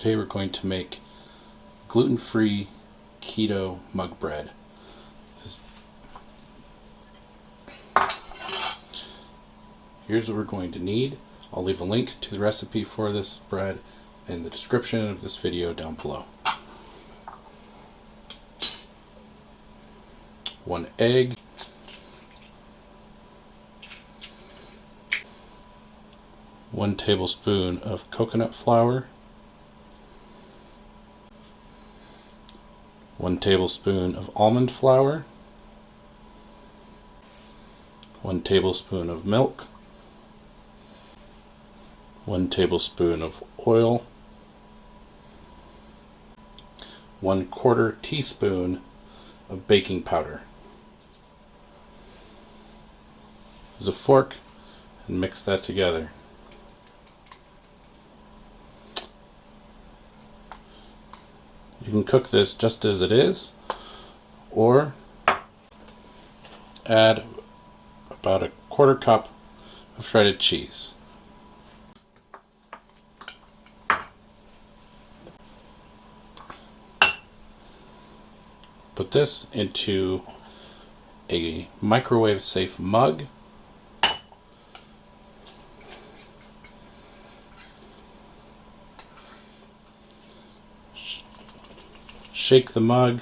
Today we're going to make gluten-free keto mug bread. Here's what we're going to need. I'll leave a link to the recipe for this bread in the description of this video down below. 1 egg, 1 tablespoon of coconut flour, 1 tablespoon of almond flour, 1 tablespoon of milk, 1 tablespoon of oil, 1/4 teaspoon of baking powder. Use a fork and mix that together. You can cook this just as it is, or add about 1/4 cup of shredded cheese. Put this into a microwave safe mug. Shake the mug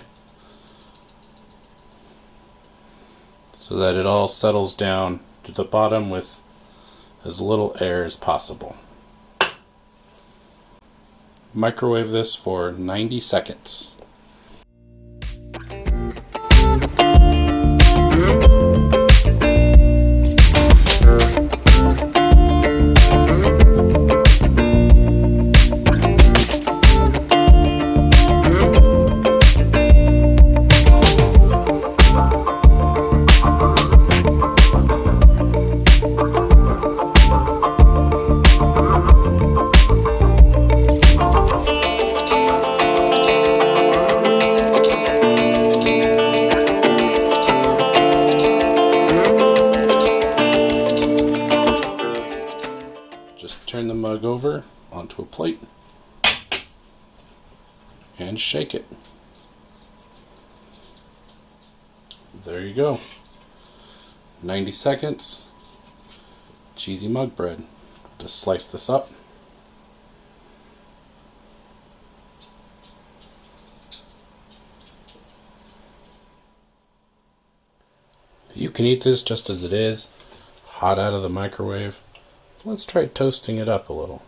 so that it all settles down to the bottom with as little air as possible. Microwave this for 90 seconds. Just turn the mug over onto a plate and shake it. There you go. 90 seconds. Cheesy mug bread. Just slice this up. You can eat this just as it is, hot out of the microwave. Let's try toasting it up a little.